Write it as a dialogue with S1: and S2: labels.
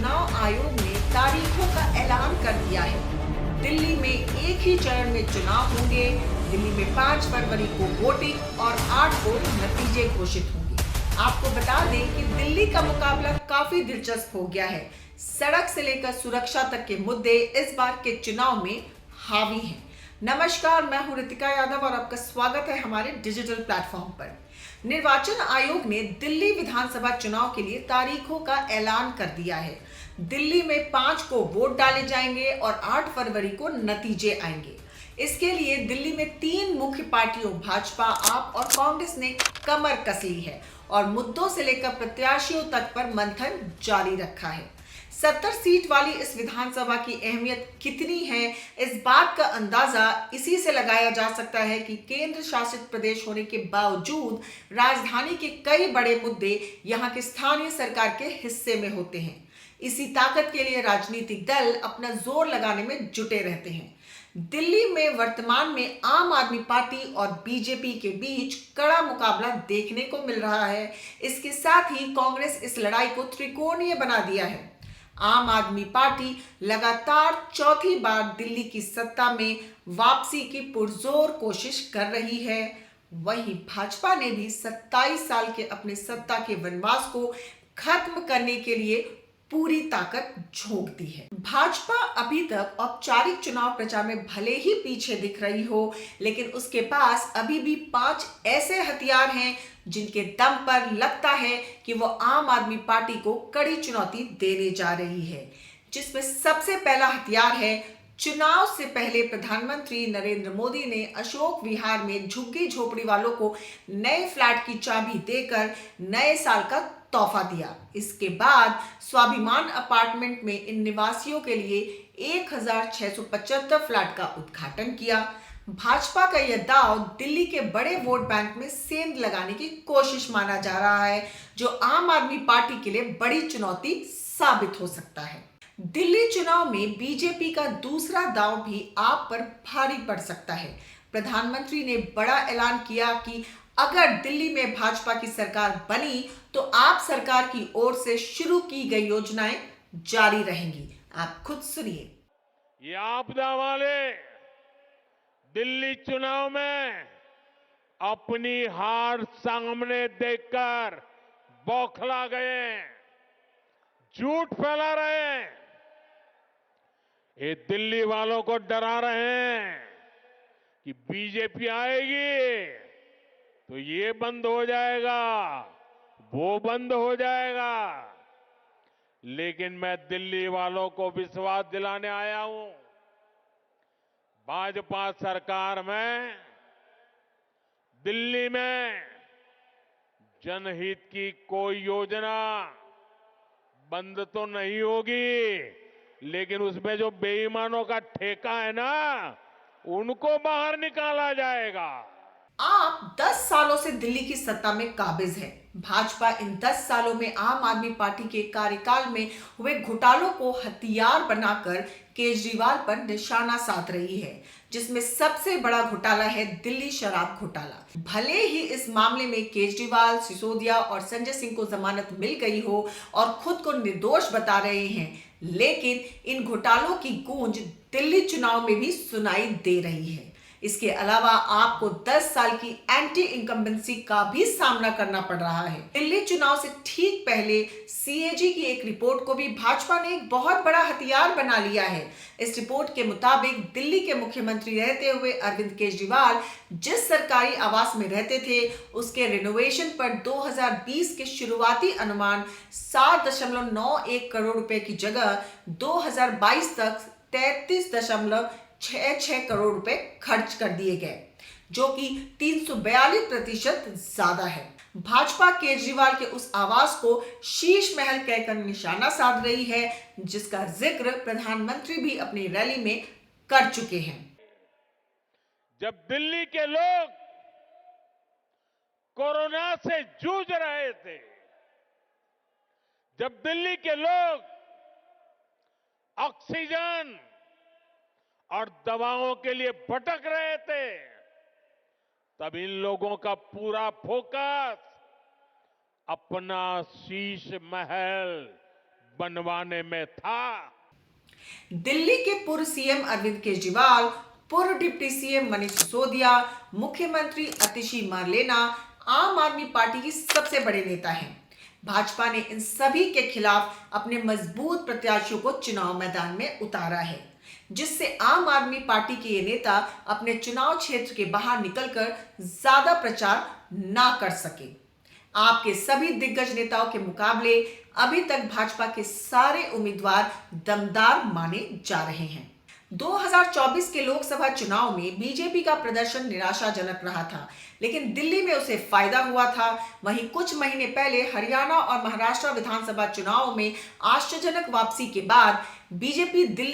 S1: चुनाव आयोग ने तारीखों का ऐलान कर दिया है। दिल्ली में एक ही चरण में चुनाव होंगे। दिल्ली में 5 फरवरी को वोटिंग और 8 को नतीजे घोषित होंगे। आपको बता दें कि दिल्ली का मुकाबला काफी दिलचस्प हो गया है। सड़क से लेकर सुरक्षा तक के मुद्दे इस बार के चुनाव में हावी हैं। नमस्कार, मैं हूं रितिका यादव और आपका स्वागत है हमारे डिजिटल प्लेटफॉर्म पर। निर्वाचन आयोग ने दिल्ली विधानसभा चुनाव के लिए तारीखों का ऐलान कर दिया है। दिल्ली में 5 को वोट डाले जाएंगे और 8 फरवरी को नतीजे आएंगे। इसके लिए दिल्ली में 3 मुख्य पार्टियों भाजपा, आप और कांग्रेस ने कमर कस ली है और मुद्दों से लेकर प्रत्याशियों तक पर मंथन जारी रखा है। 70 सीट वाली इस विधानसभा की अहमियत कितनी है, इस बात का अंदाजा इसी से लगाया जा सकता है कि केंद्र शासित प्रदेश होने के बावजूद राजधानी के कई बड़े मुद्दे यहां के स्थानीय सरकार के हिस्से में होते हैं। इसी ताकत के लिए राजनीतिक दल अपना जोर लगाने में जुटे रहते हैं। दिल्ली में वर्तमान में आम आदमी पार्टी और बीजेपी के बीच कड़ा मुकाबला देखने को मिल रहा है। इसके साथ ही कांग्रेस इस लड़ाई को त्रिकोणीय बना दिया है। आम आदमी पार्टी लगातार चौथी बार दिल्ली की सत्ता में वापसी की पुरजोर कोशिश कर रही है। वहीं भाजपा ने भी 27 साल के अपने सत्ता के वनवास को खत्म करने के लिए पूरी ताकत झोंक दी है। भाजपा अभी तक औपचारिक चुनाव प्रचार में भले ही पीछे दिख रही हो, लेकिन उसके पास अभी भी 5 ऐसे हथियार हैं जिनके दम पर लगता है कि वो आम आदमी पार्टी को कड़ी चुनौती देने जा रही है। जिसमें सबसे पहला हथियार है, चुनाव से पहले प्रधानमंत्री नरेंद्र मोदी ने अशोक विहार में झुग्गी झोपड़ी वालों को नए फ्लैट की चाबी देकर नए साल का तोहफा दिया। इसके बाद स्वाभिमान अपार्टमेंट में इन निवासियों के लिए 1675 फ्लैट का उद्घाटन किया। भाजपा का यह दांव दिल्ली के बड़े वोट बैंक में सेंध लगाने की कोशिश माना जा रहा है, जो आम आदमी पार्टी के लिए बड़ी चुनौती साबित हो सकता है। दिल्ली चुनाव में बीजेपी का दूसरा दांव भी आप पर भारी पड़ सकता है। प्रधानमंत्री ने बड़ा ऐलान किया कि अगर दिल्ली में भाजपा की सरकार बनी तो आप सरकार की ओर से शुरू की गई योजनाएं जारी रहेंगी। आप खुद सुनिए।
S2: ये आपदा वाले दिल्ली चुनाव में अपनी हार सामने देखकर बौखला गए, झूठ फैला रहे हैं। ये दिल्ली वालों को डरा रहे हैं कि बीजेपी आएगी तो ये बंद हो जाएगा, वो बंद हो जाएगा। लेकिन मैं दिल्ली वालों को विश्वास दिलाने आया हूं, भाजपा सरकार में दिल्ली में जनहित की कोई योजना बंद तो नहीं होगी, लेकिन उसमें जो बेईमानों का ठेका है ना, उनको बाहर निकाला जाएगा।
S1: आप 10 सालों से दिल्ली की सत्ता में काबिज है। भाजपा इन 10 सालों में आम आदमी पार्टी के कार्यकाल में हुए घोटालों को हथियार बनाकर केजरीवाल पर निशाना साध रही है, जिसमें सबसे बड़ा घोटाला है दिल्ली शराब घोटाला। भले ही इस मामले में केजरीवाल, सिसोदिया और संजय सिंह को जमानत मिल गई हो और खुद को निर्दोष बता रहे हैं, लेकिन इन घोटालों की गूंज दिल्ली चुनाव में भी सुनाई दे रही है। इसके अलावा आपको 10 साल की एंटी इनकम्बेंसी का भी सामना करना पड़ रहा है। दिल्ली चुनाव से ठीक पहले सीएजी की एक रिपोर्ट को भी भाजपा ने एक बहुत बड़ा हथियार बना लिया है। इस रिपोर्ट के मुताबिक दिल्ली के मुख्यमंत्री रहते हुए अरविंद केजरीवाल जिस सरकारी आवास में रहते थे, उसके रिनोवेशन पर 2020 के शुरुआती अनुमान 7.91 करोड़ रुपए की जगह 2022 तक 33.66 करोड़ रुपए खर्च कर दिए गए, जो कि 342% ज्यादा है। भाजपा केजरीवाल के उस आवास को शीश महल कहकर निशाना साध रही है, जिसका जिक्र प्रधानमंत्री भी अपनी रैली में कर चुके हैं।
S2: जब दिल्ली के लोग कोरोना से जूझ रहे थे, जब दिल्ली के लोग ऑक्सीजन और दवाओं के लिए भटक रहे थे, तब इन लोगों का पूरा फोकस अपना शीश महल बनवाने में था।
S1: दिल्ली के पूर्व सीएम अरविंद केजरीवाल, पूर्व डिप्टी सीएम मनीष सिसोदिया, मुख्यमंत्री आतिशी मारलेना आम आदमी पार्टी की सबसे बड़े नेता हैं। भाजपा ने इन सभी के खिलाफ अपने मजबूत प्रत्याशियों को चुनाव मैदान में उतारा है, जिससे आम आदमी पार्टी के ये नेता अपने चुनाव क्षेत्र के बाहर निकलकर ज्यादा प्रचार ना कर सके। आपके सभी दिग्गज नेताओं के मुकाबले अभी तक भाजपा के सारे उम्मीदवार दमदार माने जा रहे हैं। 2024 के लोकसभा चुनाव में बीजेपी का प्रदर्शन निराशाजनक रहा था, लेकिन दिल्ली में उसे फायदा हुआ था। वहीं कुछ महीने पहले हरियाणा और महाराष्ट्र विधानसभा चुनाव में आश्चर्यजनक वापसी के बाद बीजेपी दिल्ली